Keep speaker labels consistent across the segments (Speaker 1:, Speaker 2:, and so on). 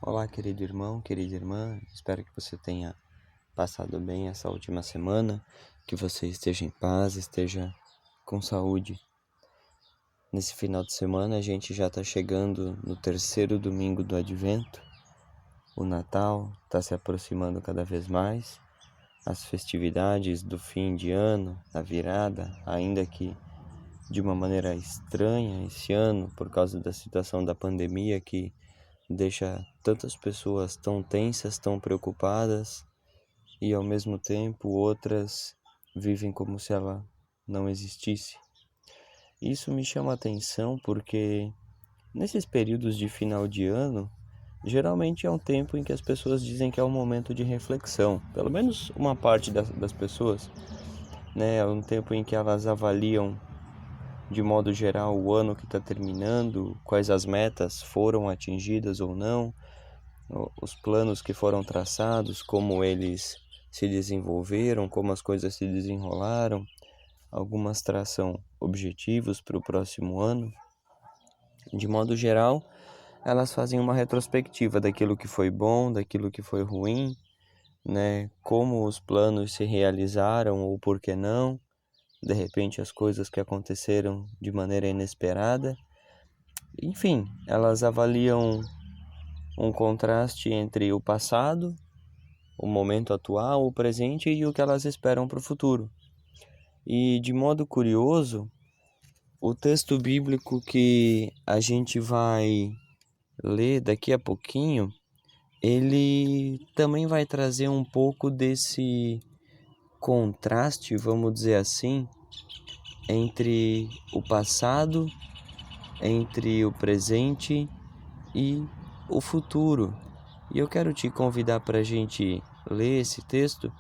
Speaker 1: Olá, querido irmão, querida irmã, espero que você tenha passado bem essa última semana, que você esteja em paz, esteja com saúde. Nesse final de semana a gente já está chegando no terceiro domingo do Advento, o Natal está se aproximando cada vez mais, as festividades do fim de ano, da virada, ainda que de uma maneira estranha esse ano, por causa da situação da pandemia que deixa tantas pessoas tão tensas, tão preocupadas e ao mesmo tempo outras vivem como se ela não existisse. Isso me chama a atenção porque nesses períodos de final de ano, geralmente é um tempo em que as pessoas dizem que é um momento de reflexão, pelo menos uma parte das pessoas, né? É um tempo em que elas avaliam de modo geral o ano que está terminando, quais as metas foram atingidas ou não, os planos que foram traçados, como eles se desenvolveram, como as coisas se desenrolaram. Algumas traçam objetivos para o próximo ano. De modo geral, elas fazem uma retrospectiva daquilo que foi bom, daquilo que foi ruim, né? Como os planos se realizaram ou por que não. De repente, as coisas que aconteceram de maneira inesperada. Enfim, elas avaliam um contraste entre o passado, o momento atual, o presente e o que elas esperam para o futuro. E de modo curioso, o texto bíblico que a gente vai ler daqui a pouquinho, ele também vai trazer um pouco desse contraste, vamos dizer assim, entre o passado, entre o presente e o futuro. E eu quero te convidar para a gente ler esse texto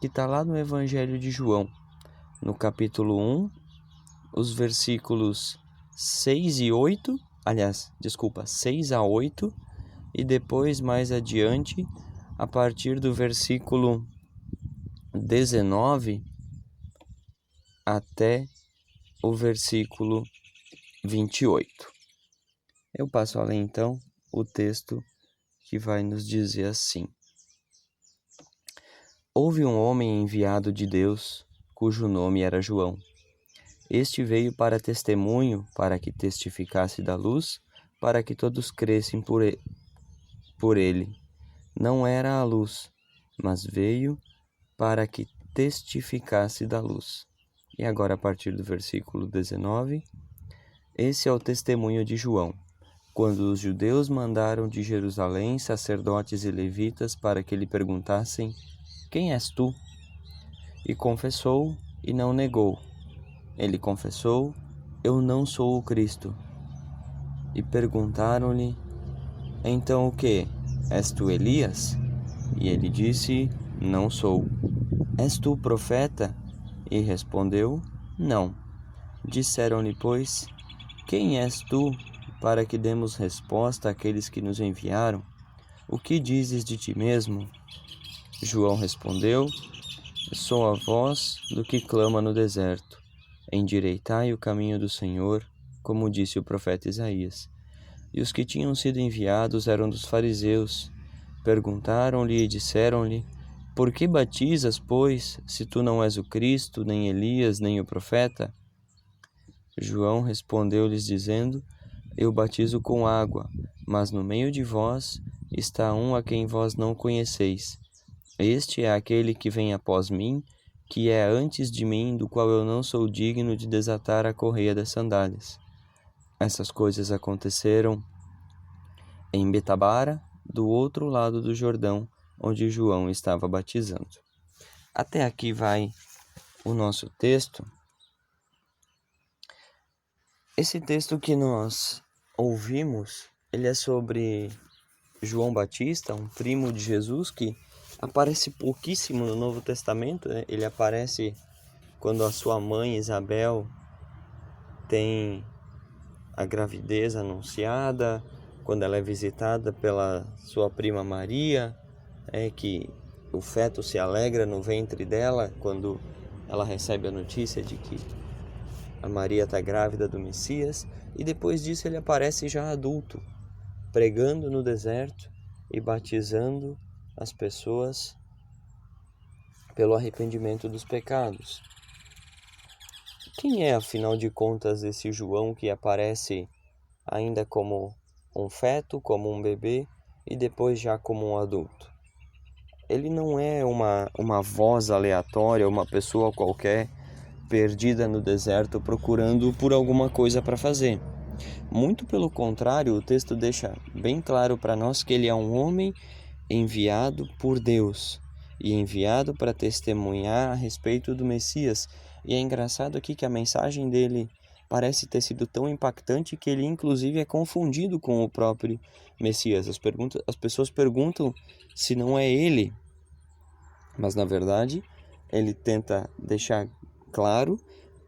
Speaker 1: que está lá no Evangelho de João, no capítulo 1, os versículos 6 e 8, 6 a 8, e depois mais adiante, a partir do versículo 19 até o versículo 28. Eu passo a ler então o texto que vai nos dizer assim: Houve um homem enviado de Deus, cujo nome era João. Este veio para testemunho, para que testificasse da luz, para que todos crescem por ele. Não era a luz, mas veio para que testificasse da luz. E agora, a partir do versículo 19, esse é o testemunho de João. Quando os judeus mandaram de Jerusalém sacerdotes e levitas para que lhe perguntassem: Quem és tu? E confessou e não negou. Ele confessou: Eu não sou o Cristo. E perguntaram-lhe: Então o que? És tu Elias? E ele disse: Não sou. És tu o profeta? E respondeu: Não. Disseram-lhe, pois: Quem és tu, para que demos resposta àqueles que nos enviaram? O que dizes de ti mesmo? João respondeu: Sou a voz do que clama no deserto. Endireitai o caminho do Senhor, como disse o profeta Isaías. E os que tinham sido enviados eram dos fariseus. Perguntaram-lhe e disseram-lhe: Por que batizas, pois, se tu não és o Cristo, nem Elias, nem o profeta? João respondeu-lhes dizendo: Eu batizo com água, mas no meio de vós está um a quem vós não conheceis. Este é aquele que vem após mim, que é antes de mim, do qual eu não sou digno de desatar a correia das sandálias. Essas coisas aconteceram em Betabara, do outro lado do Jordão, onde João estava batizando. Até aqui vai o nosso texto. Esse texto que nós ouvimos, ele é sobre João Batista, um primo de Jesus que aparece pouquíssimo no Novo Testamento, né? Ele aparece quando a sua mãe Isabel tem a gravidez anunciada, quando ela é visitada pela sua prima Maria, que o feto se alegra no ventre dela quando ela recebe a notícia de que a Maria está grávida do Messias, e depois disso ele aparece já adulto, pregando no deserto, e batizando as pessoas pelo arrependimento dos pecados. Quem é, afinal de contas, esse João que aparece ainda como um feto, como um bebê e depois já como um adulto? Ele não é uma voz aleatória, uma pessoa qualquer perdida no deserto procurando por alguma coisa para fazer. Muito pelo contrário, o texto deixa bem claro para nós que ele é um homem enviado por Deus e enviado para testemunhar a respeito do Messias. E é engraçado aqui que a mensagem dele parece ter sido tão impactante que ele inclusive é confundido com o próprio Messias. As pessoas perguntam se não é ele, mas na verdade ele tenta deixar claro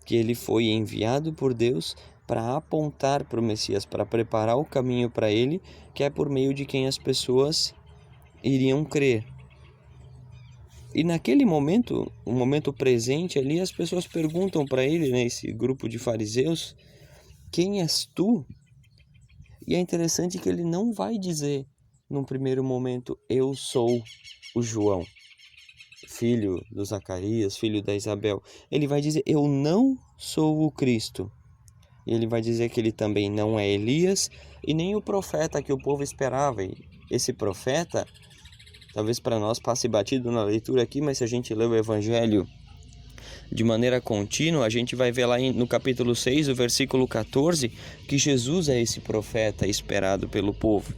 Speaker 1: que ele foi enviado por Deus para apontar para o Messias, para preparar o caminho para ele, que é por meio de quem as pessoas iriam crer. E naquele momento, o momento presente ali, as pessoas perguntam para ele, nesse grupo de fariseus, quem és tu? E é interessante que ele não vai dizer, num primeiro momento, eu sou o João, filho do Zacarias, filho da Isabel. Ele vai dizer, eu não sou o Cristo. E ele vai dizer que ele também não é Elias e nem o profeta que o povo esperava. E esse profeta, talvez para nós passe batido na leitura aqui, mas se a gente lê o Evangelho de maneira contínua, a gente vai ver lá no capítulo 6, o versículo 14, que Jesus é esse profeta esperado pelo povo.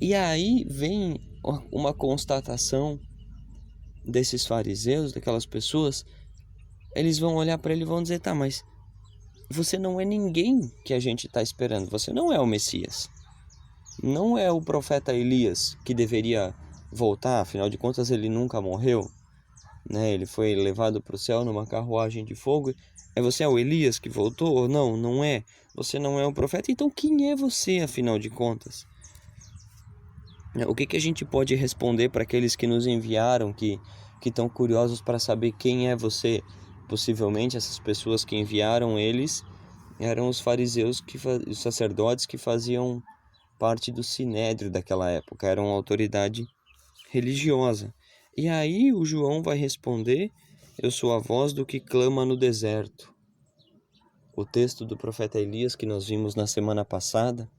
Speaker 1: E aí vem uma constatação desses fariseus, daquelas pessoas, eles vão olhar para ele e vão dizer, tá, mas você não é ninguém que a gente está esperando, você não é o Messias. Não é o profeta Elias que deveria voltar, afinal de contas ele nunca morreu, né? Ele foi levado para o céu numa carruagem de fogo. Você é o Elias que voltou? Não, não é. Você não é o profeta, então quem é você, afinal de contas? O que a gente pode responder para aqueles que nos enviaram, que estão curiosos para saber quem é você? Possivelmente essas pessoas que enviaram eles eram os fariseus, os sacerdotes que faziam parte do sinédrio daquela época, eram autoridade religiosa. E aí o João vai responder, eu sou a voz do que clama no deserto. O texto do profeta Elias que nós vimos na semana passada,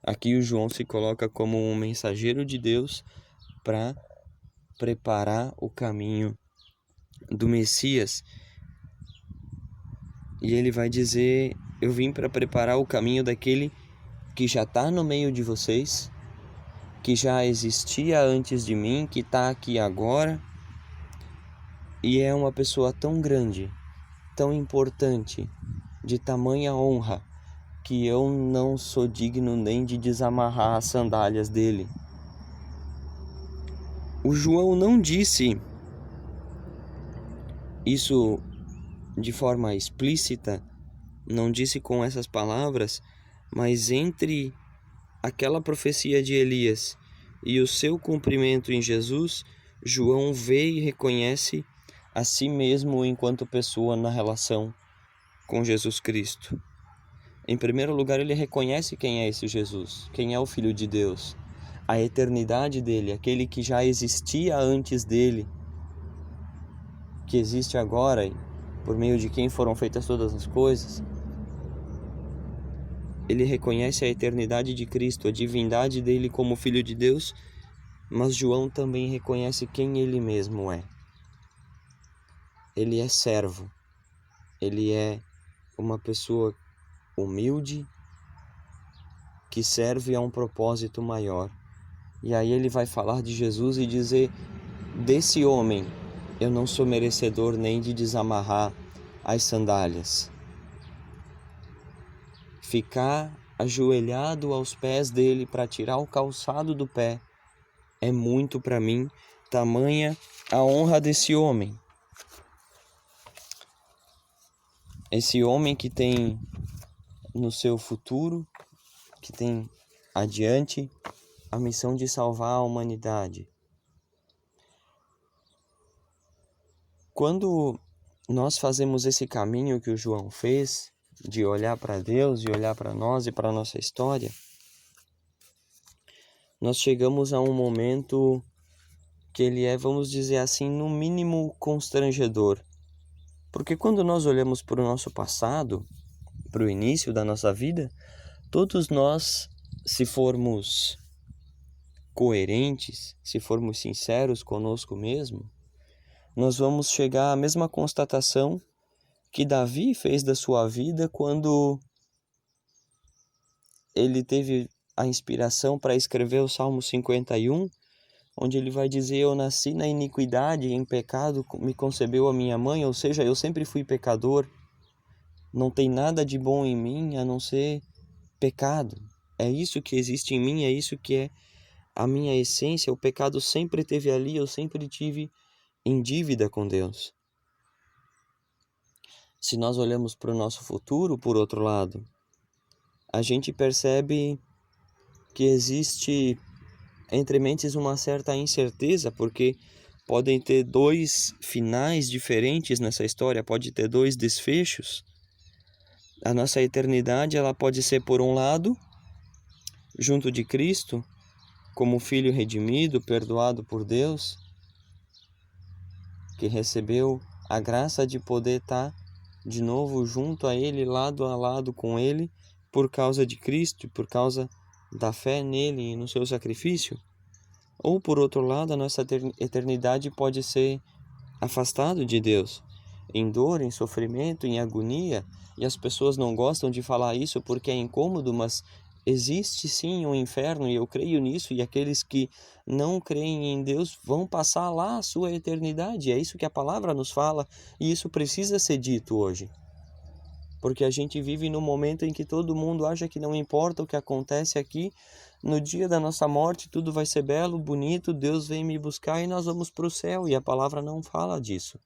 Speaker 1: aqui o João se coloca como um mensageiro de Deus para preparar o caminho do Messias. E ele vai dizer, eu vim para preparar o caminho daquele que já está no meio de vocês, que já existia antes de mim, que está aqui agora, e é uma pessoa tão grande, tão importante, de tamanha honra, que eu não sou digno nem de desamarrar as sandálias dele. O João não disse isso de forma explícita, não disse com essas palavras, mas entre aquela profecia de Elias e o seu cumprimento em Jesus, João vê e reconhece a si mesmo enquanto pessoa na relação com Jesus Cristo. Em primeiro lugar, ele reconhece quem é esse Jesus, quem é o Filho de Deus, a eternidade dele, aquele que já existia antes dele, que existe agora e por meio de quem foram feitas todas as coisas. Ele reconhece a eternidade de Cristo, a divindade dele como Filho de Deus, mas João também reconhece quem ele mesmo é. Ele é servo, ele é uma pessoa humilde que serve a um propósito maior. E aí ele vai falar de Jesus e dizer, desse homem eu não sou merecedor nem de desamarrar as sandálias. Ficar ajoelhado aos pés dele para tirar o calçado do pé é muito para mim, tamanha a honra desse homem. Esse homem que tem no seu futuro, que tem adiante a missão de salvar a humanidade. Quando nós fazemos esse caminho que o João fez, de olhar para Deus e olhar para nós e para a nossa história, nós chegamos a um momento que ele é, vamos dizer assim, no mínimo constrangedor. Porque quando nós olhamos para o nosso passado, para o início da nossa vida, todos nós, se formos coerentes, se formos sinceros conosco mesmo, nós vamos chegar à mesma constatação que Davi fez da sua vida quando ele teve a inspiração para escrever o Salmo 51, onde ele vai dizer: eu nasci na iniquidade, em pecado me concebeu a minha mãe, ou seja, eu sempre fui pecador, não tem nada de bom em mim a não ser pecado. É isso que existe em mim, é isso que é a minha essência, o pecado sempre esteve ali, eu sempre tive em dívida com Deus. Se nós olhamos para o nosso futuro, por outro lado, a gente percebe que existe entre mentes uma certa incerteza, porque podem ter dois finais diferentes nessa história, pode ter dois desfechos. A nossa eternidade, ela pode ser, por um lado, junto de Cristo, como filho redimido, perdoado por Deus, que recebeu a graça de poder estar de novo junto a Ele, lado a lado com Ele, por causa de Cristo, por causa da fé nele e no seu sacrifício. Ou, por outro lado, a nossa eternidade pode ser afastado de Deus, em dor, em sofrimento, em agonia, e as pessoas não gostam de falar isso porque é incômodo, mas existe sim um inferno e eu creio nisso, e aqueles que não creem em Deus vão passar lá a sua eternidade. É isso que a palavra nos fala, e isso precisa ser dito hoje. Porque a gente vive num momento em que todo mundo acha que não importa o que acontece aqui, no dia da nossa morte tudo vai ser belo, bonito, Deus vem me buscar e nós vamos para o céu, e a palavra não fala disso.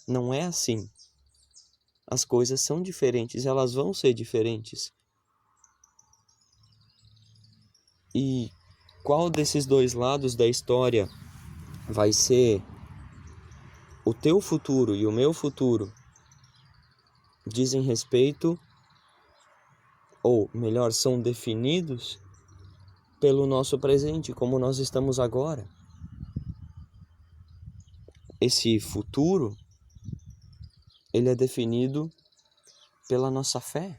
Speaker 1: Não é assim. As coisas são diferentes, elas vão ser diferentes. E qual desses dois lados da história vai ser o teu futuro e o meu futuro? Dizem respeito, ou melhor, são definidos pelo nosso presente, como nós estamos agora. Esse futuro, ele é definido pela nossa fé.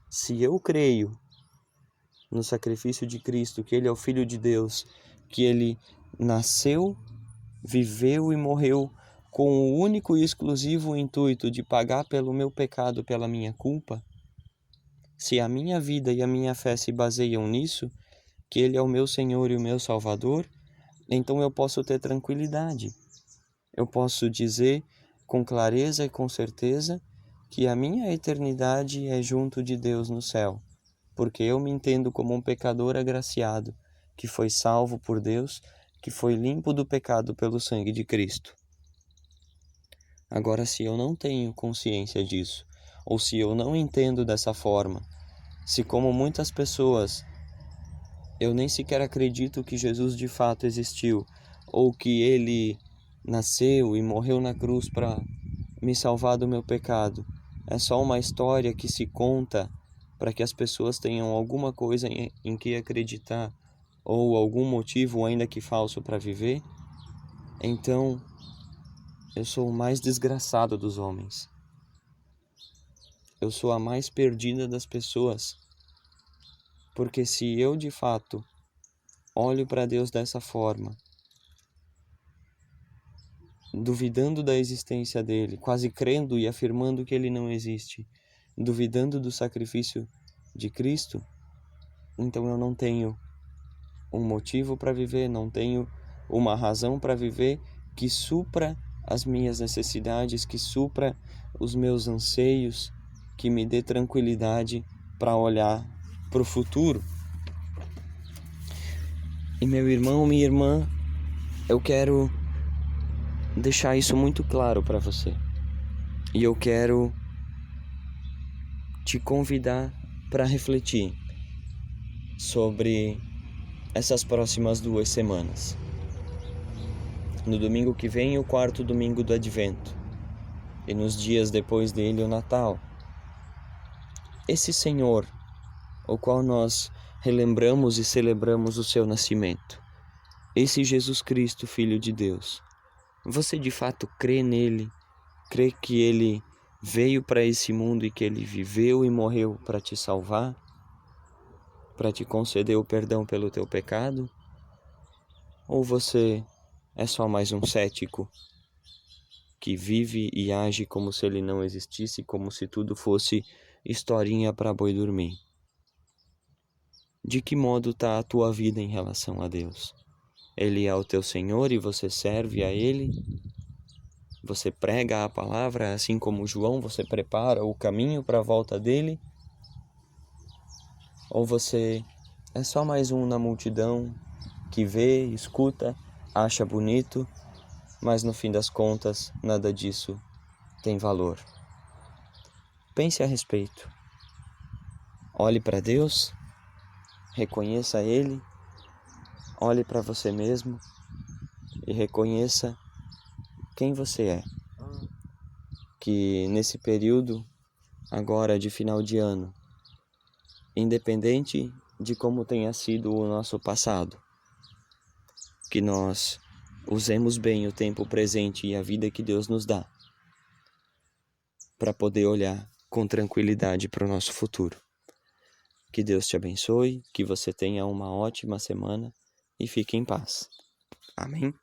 Speaker 1: Se eu creio no sacrifício de Cristo, que Ele é o Filho de Deus, que Ele nasceu, viveu e morreu com o único e exclusivo intuito de pagar pelo meu pecado, pela minha culpa, se a minha vida e a minha fé se baseiam nisso, que Ele é o meu Senhor e o meu Salvador, então eu posso ter tranquilidade. Eu posso dizer com clareza e com certeza que a minha eternidade é junto de Deus no céu, porque eu me entendo como um pecador agraciado, que foi salvo por Deus, que foi limpo do pecado pelo sangue de Cristo. Agora, se eu não tenho consciência disso, ou se eu não entendo dessa forma, se como muitas pessoas eu nem sequer acredito que Jesus de fato existiu, ou que Ele nasceu e morreu na cruz para me salvar do meu pecado, é só uma história que se conta para que as pessoas tenham alguma coisa em que acreditar, ou algum motivo, ainda que falso, para viver, então eu sou o mais desgraçado dos homens. Eu sou a mais perdida das pessoas. Porque se eu de fato olho para Deus dessa forma, duvidando da existência dele, quase crendo e afirmando que ele não existe, duvidando do sacrifício de Cristo, então eu não tenho um motivo para viver, não tenho uma razão para viver que supra as minhas necessidades, que supra os meus anseios, que me dê tranquilidade para olhar para o futuro. E meu irmão, minha irmã, eu quero deixar isso muito claro para você. E eu quero te convidar para refletir sobre essas próximas 2 semanas. No domingo que vem, o 4º domingo do Advento. E nos dias depois dele, o Natal. Esse Senhor, o qual nós relembramos e celebramos o seu nascimento. Esse Jesus Cristo, Filho de Deus. Você de fato crê nele? Crê que ele veio para esse mundo e que ele viveu e morreu para te salvar? Para te conceder o perdão pelo teu pecado? Ou você é só mais um cético que vive e age como se ele não existisse, como se tudo fosse historinha para boi dormir? De que modo está a tua vida em relação a Deus? Ele é o teu Senhor e você serve a Ele? Você prega a palavra assim como João, você prepara o caminho para a volta dele? Ou você é só mais um na multidão que vê, escuta, acha bonito, mas no fim das contas nada disso tem valor? Pense a respeito. Olhe para Deus, reconheça Ele, olhe para você mesmo e reconheça quem você é. Que nesse período agora de final de ano, independente de como tenha sido o nosso passado, que nós usemos bem o tempo presente e a vida que Deus nos dá para poder olhar com tranquilidade para o nosso futuro. Que Deus te abençoe, que você tenha uma ótima semana e fique em paz. Amém?